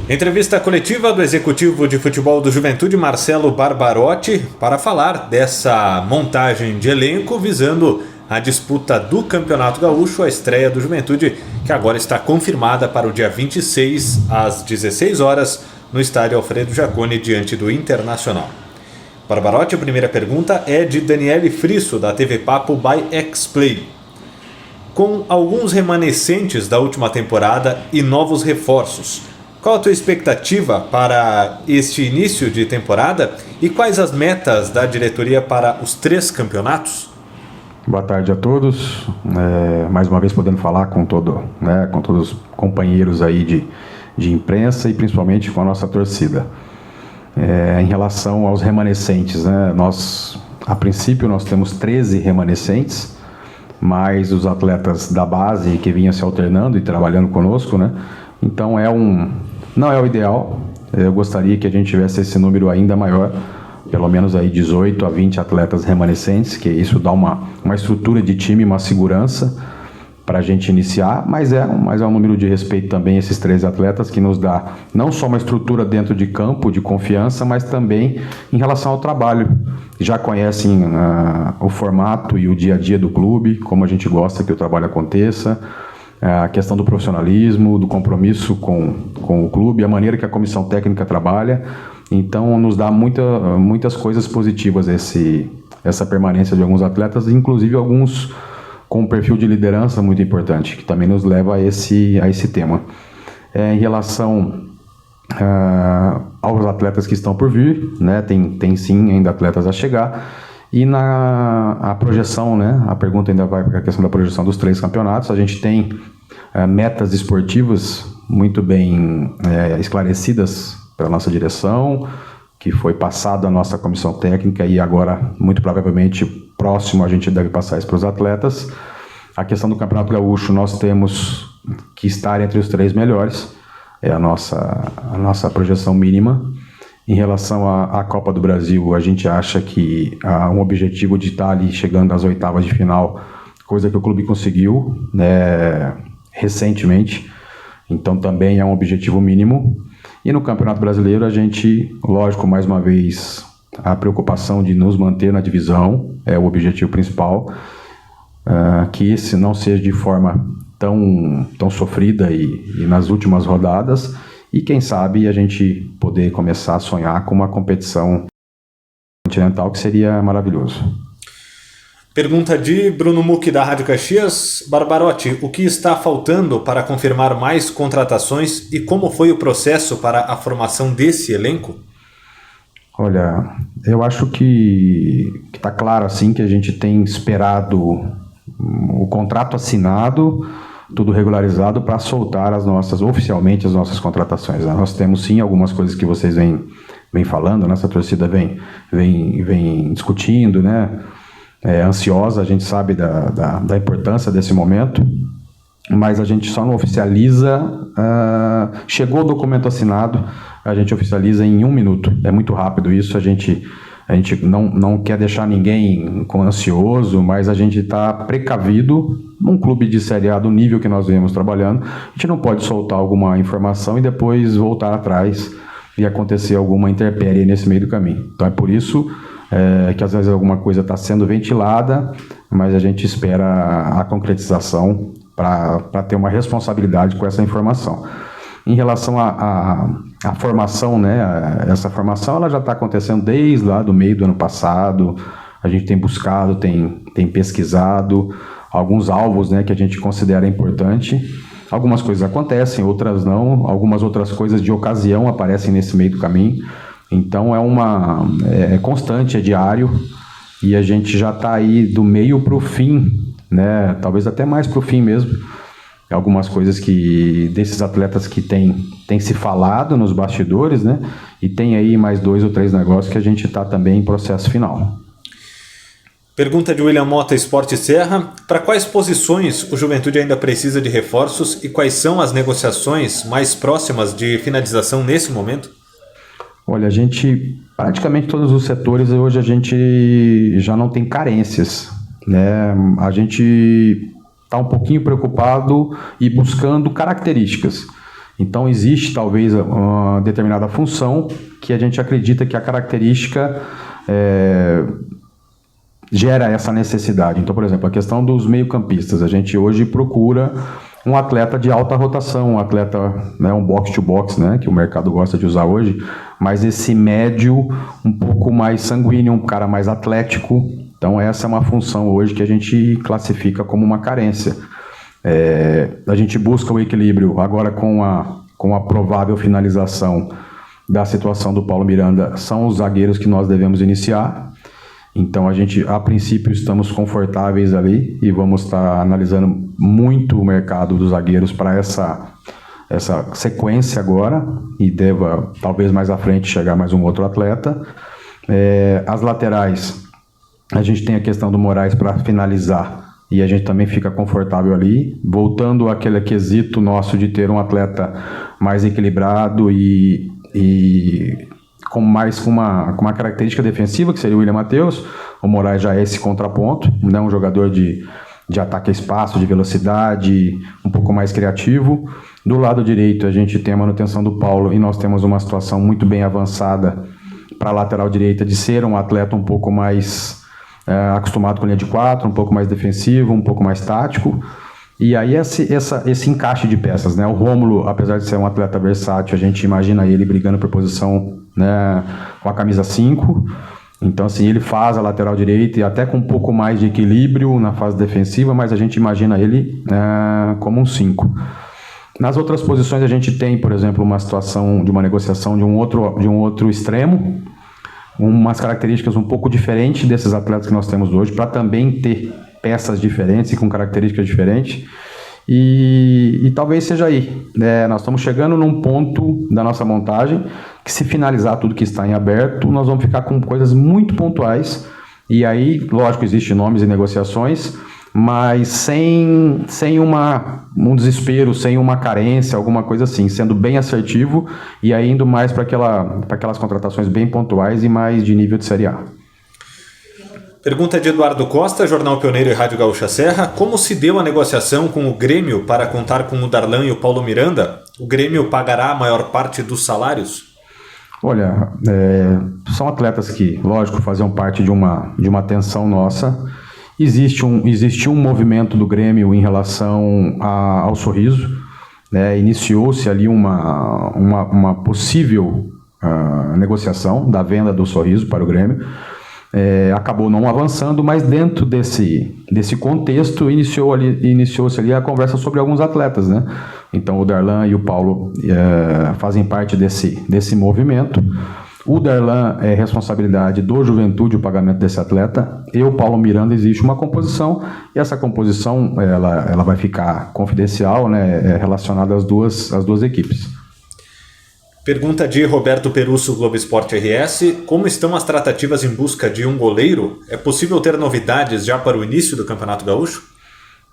Entrevista coletiva do executivo de futebol do Juventude, Marcelo Barbarotti, para falar dessa montagem de elenco visando a disputa do Campeonato Gaúcho, a estreia do Juventude, que agora está confirmada para o dia 26, às 16 horas, no estádio Alfredo Jaconi, diante do Internacional. Barbarotti, a primeira pergunta é de Daniele Frisso, da TV Papo by X-Play. Com alguns remanescentes da última temporada e novos reforços, qual a tua expectativa para este início de temporada e quais as metas da diretoria para os 3 campeonatos? Boa tarde a todos, mais uma vez podendo falar com todos os companheiros aí de imprensa e principalmente com a nossa torcida. Em relação aos remanescentes, a princípio nós temos 13 remanescentes, mais os atletas da base que vinham se alternando e trabalhando conosco, Então não é o ideal, eu gostaria que a gente tivesse esse número ainda maior, pelo menos aí 18 a 20 atletas remanescentes, que isso dá uma estrutura de time, uma segurança para a gente iniciar, mas é um número de respeito também, esses 13 atletas, que nos dá não só uma estrutura dentro de campo, de confiança, mas também em relação ao trabalho. Já conhecem o formato e o dia a dia do clube, como a gente gosta que o trabalho aconteça, a questão do profissionalismo, do compromisso com o clube, a maneira que a comissão técnica trabalha. Então, nos dá muitas coisas positivas essa permanência de alguns atletas, inclusive alguns com um perfil de liderança muito importante, que também nos leva a esse tema. Em relação aos atletas que estão por vir, tem sim ainda atletas a chegar, e a projeção, a pergunta ainda vai para a questão da projeção dos 3 campeonatos. A gente tem metas esportivas muito bem esclarecidas pela nossa direção, que foi passado à nossa comissão técnica e agora, muito provavelmente, próximo a gente deve passar isso para os atletas. A questão do Campeonato Gaúcho, nós temos que estar entre os 3 melhores, é a nossa projeção mínima. Em relação à Copa do Brasil, a gente acha que há um objetivo de estar ali chegando às oitavas de final, coisa que o clube conseguiu recentemente, então também é um objetivo mínimo. E no Campeonato Brasileiro a gente, lógico, mais uma vez, a preocupação de nos manter na divisão é o objetivo principal, que esse não seja de forma tão sofrida e nas últimas rodadas, e quem sabe a gente poder começar a sonhar com uma competição continental, que seria maravilhoso. Pergunta de Bruno Mucchi, da Rádio Caxias. Barbarotti, o que está faltando para confirmar mais contratações e como foi o processo para a formação desse elenco? Olha, eu acho que está claro assim que a gente tem esperado o contrato assinado, tudo regularizado, para soltar oficialmente as nossas contratações. Nós temos sim algumas coisas que vocês vêm falando, nossa torcida vem discutindo, ansiosa, a gente sabe da importância desse momento, mas a gente só não oficializa, chegou o documento assinado, a gente oficializa em 1 minuto, é muito rápido isso, a gente não quer deixar ninguém ansioso, mas a gente está precavido. Num clube de Série A do nível que nós viemos trabalhando, a gente não pode soltar alguma informação e depois voltar atrás e acontecer alguma intempérie nesse meio do caminho. Então é por isso que às vezes alguma coisa está sendo ventilada, mas a gente espera a concretização para ter uma responsabilidade com essa informação. Em relação à formação, essa formação ela já está acontecendo desde lá do meio do ano passado. A gente tem buscado, tem pesquisado alguns alvos, que a gente considera importante. Algumas coisas acontecem, outras não. Algumas outras coisas de ocasião aparecem nesse meio do caminho. Então é constante, é diário, e a gente já está aí do meio para o fim, talvez até mais para o fim mesmo. Algumas coisas desses atletas que tem se falado nos bastidores, e tem aí mais 2 ou 3 negócios que a gente está também em processo final. Pergunta de William Mota, Esporte Serra. Para quais posições o Juventude ainda precisa de reforços e quais são as negociações mais próximas de finalização nesse momento? Olha, praticamente todos os setores hoje a gente já não tem carências, A gente está um pouquinho preocupado e buscando características. Então existe talvez uma determinada função que a gente acredita que a característica gera essa necessidade. Então, por exemplo, a questão dos meio-campistas, a gente hoje procura um atleta de alta rotação, um atleta, né, um box-to-box, né, que o mercado gosta de usar hoje, mas esse médio um pouco mais sanguíneo, um cara mais atlético. Então essa é uma função hoje que a gente classifica como uma carência. A gente busca o equilíbrio agora com a provável finalização da situação do Paulo Miranda, são os zagueiros que nós devemos iniciar. Então a gente, a princípio, estamos confortáveis ali e vamos estar analisando muito o mercado dos zagueiros para essa sequência agora, e deva talvez mais à frente chegar mais um outro atleta. As laterais, a gente tem a questão do Moraes para finalizar, e a gente também fica confortável ali, voltando àquele quesito nosso de ter um atleta mais equilibrado e com uma característica defensiva, que seria o William Matheus. O Moraes já é esse contraponto, né? Um jogador de ataque a espaço, de velocidade, um pouco mais criativo. Do lado direito, a gente tem a manutenção do Paulo, e nós temos uma situação muito bem avançada para a lateral direita, de ser um atleta um pouco mais acostumado com linha de 4, um pouco mais defensivo, um pouco mais tático. E aí esse encaixe de peças, né? O Rômulo, apesar de ser um atleta versátil, a gente imagina ele brigando por posição, né, com a camisa 5. Então, assim, ele faz a lateral direita e até com um pouco mais de equilíbrio na fase defensiva, mas a gente imagina ele como um 5. Nas outras posições a gente tem, por exemplo, uma situação de uma negociação de um outro extremo, umas características um pouco diferentes desses atletas que nós temos hoje, para também ter peças diferentes e com características diferentes. E talvez seja aí, né? Nós estamos chegando num ponto da nossa montagem que, se finalizar tudo que está em aberto, nós vamos ficar com coisas muito pontuais. E aí, lógico, existem nomes e negociações, mas sem um desespero, sem uma carência, alguma coisa assim, sendo bem assertivo e aí indo mais para aquelas contratações bem pontuais e mais de nível de Série A. Pergunta de Eduardo Costa, Jornal Pioneiro e Rádio Gaúcha Serra. Como se deu a negociação com o Grêmio para contar com o Darlan e o Paulo Miranda? O Grêmio pagará a maior parte dos salários? Olha, são atletas que, lógico, faziam parte de uma atenção nossa. Existe um movimento do Grêmio em relação ao Sorriso, né? Iniciou-se ali uma possível negociação da venda do Sorriso para o Grêmio. Acabou não avançando, mas dentro desse contexto iniciou-se ali a conversa sobre alguns atletas, né? Então o Darlan e o Paulo fazem parte desse movimento. O Darlan é responsabilidade do Juventude o pagamento desse atleta, e o Paulo Miranda existe uma composição, e essa composição ela vai ficar confidencial, né? Relacionada às duas equipes. Pergunta de Roberto Perusso, Globo Esporte RS. Como estão as tratativas em busca de um goleiro? É possível ter novidades já para o início do Campeonato Gaúcho?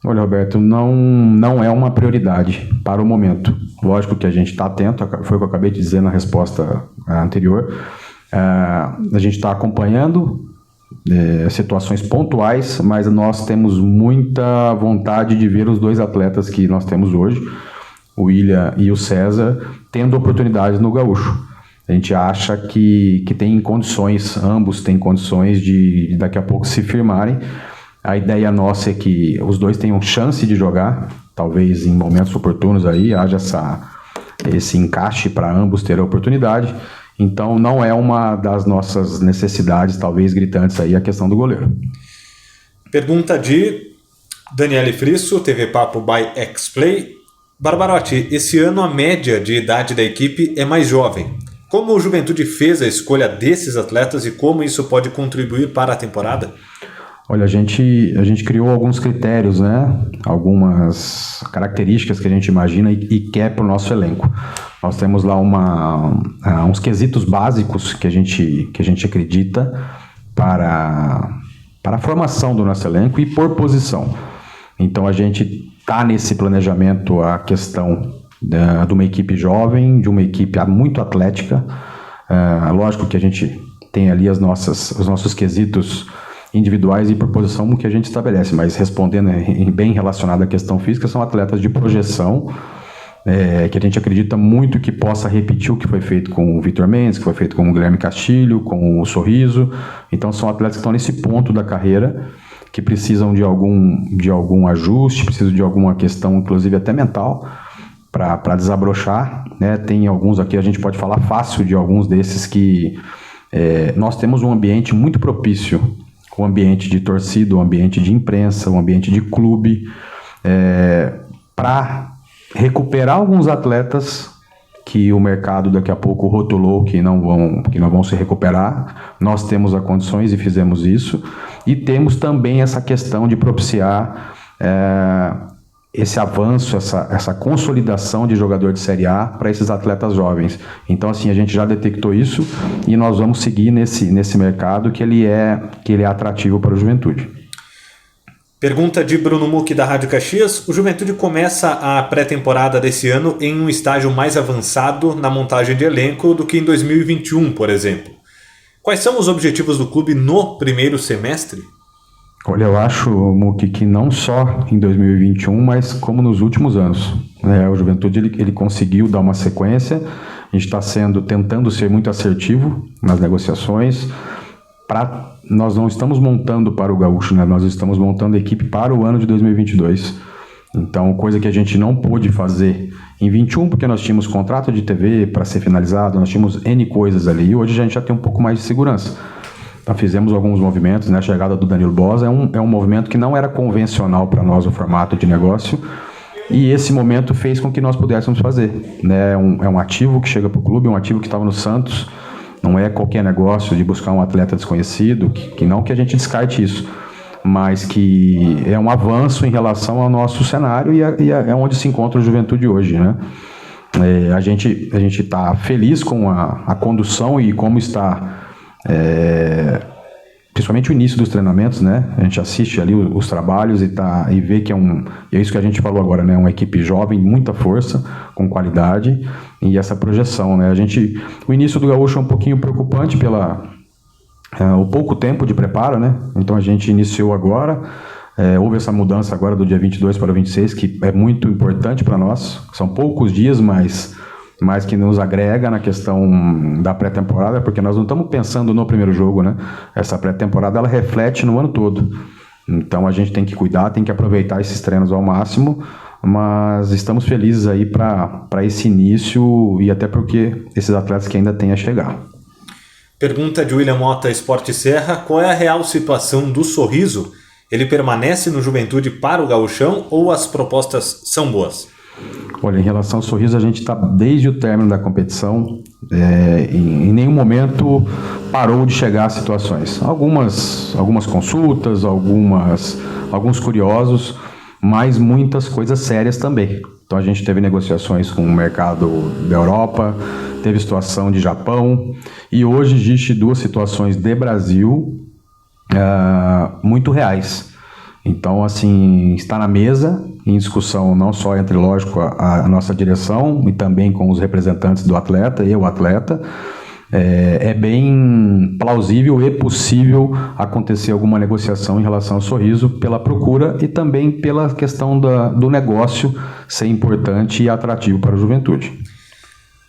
Olha, Roberto, não é uma prioridade para o momento. Lógico que a gente está atento, foi o que eu acabei de dizer na resposta anterior. A gente está acompanhando situações pontuais, mas nós temos muita vontade de ver os dois atletas que nós temos hoje, o William e o César, tendo oportunidades no Gaúcho. A gente acha que tem condições, ambos têm condições de daqui a pouco se firmarem. A ideia nossa é que os dois tenham chance de jogar, talvez em momentos oportunos aí haja esse encaixe para ambos ter a oportunidade. Então não é uma das nossas necessidades, talvez gritantes aí, a questão do goleiro. Pergunta de Daniele Frisso, TV Papo by X-Play. Barbarotti, esse ano a média de idade da equipe é mais jovem. Como o Juventude fez a escolha desses atletas e como isso pode contribuir para a temporada? Olha, a gente criou alguns critérios, né? Algumas características que a gente imagina e quer para o nosso elenco. Nós temos lá uns quesitos básicos que a gente acredita para a formação do nosso elenco e por posição. Então a gente está nesse planejamento a questão de uma equipe jovem, de uma equipe muito atlética. Lógico que a gente tem ali os nossos quesitos individuais e por posição que a gente estabelece, mas respondendo bem relacionado à questão física, são atletas de projeção, que a gente acredita muito que possa repetir o que foi feito com o Vitor Mendes, que foi feito com o Guilherme Castilho, com o Sorriso. Então são atletas que estão nesse ponto da carreira, que precisam de algum ajuste, precisam de alguma questão, inclusive até mental, para desabrochar, né? Tem alguns aqui, a gente pode falar fácil de alguns desses que nós temos um ambiente muito propício, um ambiente de torcida, um ambiente de imprensa, um ambiente de clube, para recuperar alguns atletas que o mercado daqui a pouco rotulou que não vão se recuperar. Nós temos as condições e fizemos isso, e temos também essa questão de propiciar esse avanço, essa consolidação de jogador de Série A para esses atletas jovens. Então, assim, a gente já detectou isso e nós vamos seguir nesse mercado que ele é atrativo para o Juventude. Pergunta de Bruno Mucchi, da Rádio Caxias. O Juventude começa a pré-temporada desse ano em um estágio mais avançado na montagem de elenco do que em 2021, por exemplo. Quais são os objetivos do clube no primeiro semestre? Olha, eu acho, Mucchi, que não só em 2021, mas como nos últimos anos. O Juventude ele conseguiu dar uma sequência. A gente está tentando ser muito assertivo nas negociações. Nós não estamos montando para o Gaúcho, né? Nós estamos montando a equipe para o ano de 2022. Então, coisa que a gente não pôde fazer em 21, porque nós tínhamos contrato de TV para ser finalizado, nós tínhamos N coisas ali, e hoje a gente já tem um pouco mais de segurança. Então, fizemos alguns movimentos, né? A chegada do Danilo Bosa é um movimento que não era convencional para nós, o formato de negócio, e esse momento fez com que nós pudéssemos fazer, né? É um ativo que chega para o clube, um ativo que estava no Santos. Não é qualquer negócio de buscar um atleta desconhecido, que não que a gente descarte isso, mas que é um avanço em relação ao nosso cenário e é onde se encontra o Juventude hoje, né? A gente está feliz com a condução e como está, principalmente o início dos treinamentos, né? A gente assiste ali os trabalhos e vê que é isso que a gente falou agora, né? Uma equipe jovem, muita força, com qualidade, e essa projeção, né? O início do Gaúcho é um pouquinho preocupante o pouco tempo de preparo, né? Então a gente iniciou agora, houve essa mudança agora do dia 22 para o 26, que é muito importante para nós. São poucos dias, mas que nos agrega na questão da pré-temporada, porque nós não estamos pensando no primeiro jogo, né? Essa pré-temporada ela reflete no ano todo. Então a gente tem que cuidar, tem que aproveitar esses treinos ao máximo, mas estamos felizes aí para esse início e até porque esses atletas que ainda têm a chegar. Pergunta de William Mota, Esporte Serra. Qual é a real situação do Sorriso? Ele permanece no Juventude para o Gauchão ou as propostas são boas? Olha, em relação ao Sorriso, a gente está desde o término da competição, em nenhum momento parou de chegar a situações. Algumas consultas, alguns curiosos, mas muitas coisas sérias também. Então a gente teve negociações com o mercado da Europa, teve situação de Japão, e hoje existe duas situações de Brasil muito reais. Então, assim, está na mesa, em discussão não só entre, lógico, a nossa direção e também com os representantes do atleta e o atleta. É bem plausível e possível acontecer alguma negociação em relação ao Sorriso pela procura e também pela questão do negócio ser importante e atrativo para a Juventude.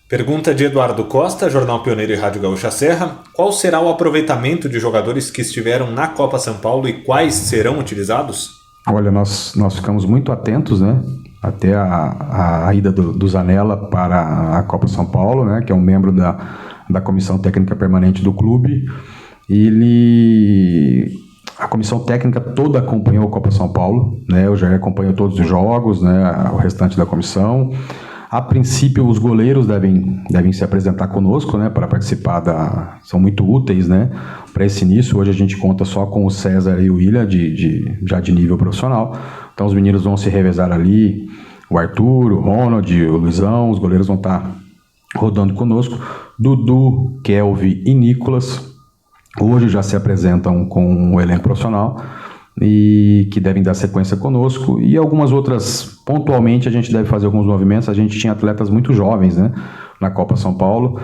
Pergunta de Eduardo Costa, Jornal Pioneiro e Rádio Gaúcha Serra. Qual será o aproveitamento de jogadores que estiveram na Copa São Paulo e quais serão utilizados? Olha, nós ficamos muito atentos, né? Até a ida do Zanella para a Copa São Paulo, né? Que é um membro da Comissão Técnica Permanente do clube. A comissão técnica toda acompanhou a Copa São Paulo, né? O Jair acompanhou todos os jogos, né? O restante da comissão. A princípio, os goleiros devem se apresentar conosco, né, para participar são muito úteis, né, para esse início. Hoje a gente conta só com o César e o William, já de nível profissional. Então os meninos vão se revezar ali, o Arthur, o Ronald, o Luizão, os goleiros vão estar rodando conosco. Dudu, Kelvin e Nicolas hoje já se apresentam com o elenco profissional e que devem dar sequência conosco, e algumas outras, pontualmente a gente deve fazer alguns movimentos. A gente tinha atletas muito jovens, né, na Copa São Paulo,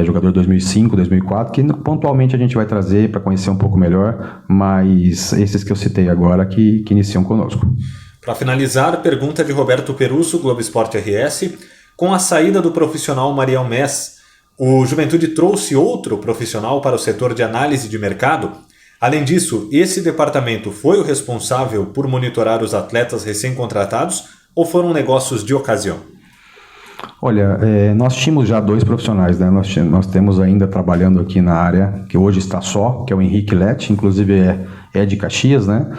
jogador 2005, 2004, que pontualmente a gente vai trazer para conhecer um pouco melhor, mas esses que eu citei agora que iniciam conosco. Para finalizar, pergunta de Roberto Perusso, Globo Esporte RS. Com a saída do profissional Mariel Mess, o Juventude trouxe outro profissional para o setor de análise de mercado? Além disso, esse departamento foi o responsável por monitorar os atletas recém-contratados ou foram negócios de ocasião? Olha, nós tínhamos já 2 profissionais, né? Nós temos ainda trabalhando aqui na área, que hoje está só, que é o Henrique Lete, inclusive é de Caxias, né?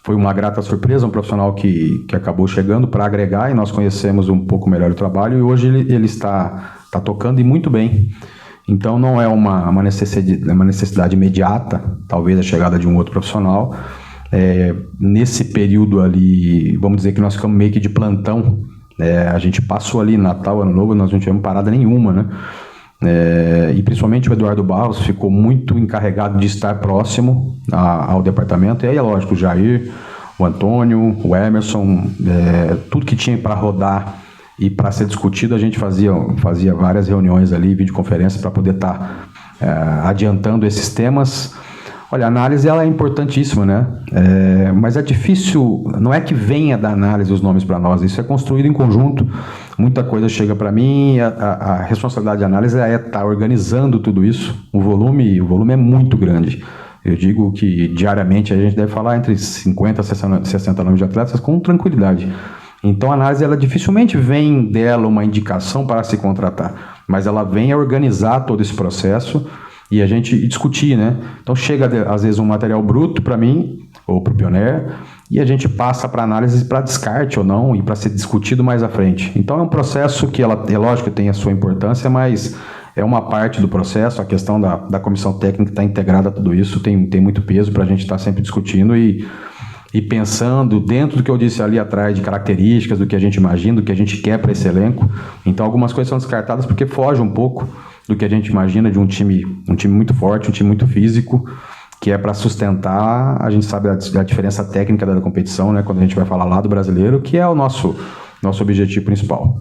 Foi uma grata surpresa, um profissional que acabou chegando para agregar e nós conhecemos um pouco melhor o trabalho e hoje ele está tocando e muito bem. Então não é uma necessidade imediata, talvez a chegada de um outro profissional. Nesse período ali, vamos dizer que nós ficamos meio que de plantão. A gente passou ali Natal, Ano Novo, nós não tivemos parada nenhuma, né? E principalmente o Eduardo Barros ficou muito encarregado de estar próximo ao departamento. E aí é lógico, o Jair, o Antônio, o Emerson, tudo que tinha para rodar e para ser discutido, a gente fazia várias reuniões ali, videoconferência, para poder estar adiantando esses temas. Olha, a análise ela é importantíssima, né? Mas é difícil, não é que venha da análise os nomes para nós, isso é construído em conjunto. Muita coisa chega para mim, a responsabilidade de análise é estar organizando tudo isso. O volume é muito grande. Eu digo que diariamente a gente deve falar entre 50 e 60 nomes de atletas com tranquilidade. Então a análise ela dificilmente vem dela uma indicação para se contratar, mas ela vem a organizar todo esse processo e a gente discutir, né? Então chega às vezes um material bruto para mim ou para o Pioneer e a gente passa para análise para descarte ou não e para ser discutido mais à frente. Então é um processo que ela é lógico que tem a sua importância, mas é uma parte do processo. A questão da comissão técnica está integrada a tudo isso, tem muito peso para a gente estar sempre discutindo e pensando dentro do que eu disse ali atrás de características, do que a gente imagina, do que a gente quer para esse elenco. Então algumas coisas são descartadas porque foge um pouco do que a gente imagina de um time muito forte, um time muito físico, que é para sustentar, a gente sabe a diferença técnica da competição, né, quando a gente vai falar lá do brasileiro, que é o nosso objetivo principal.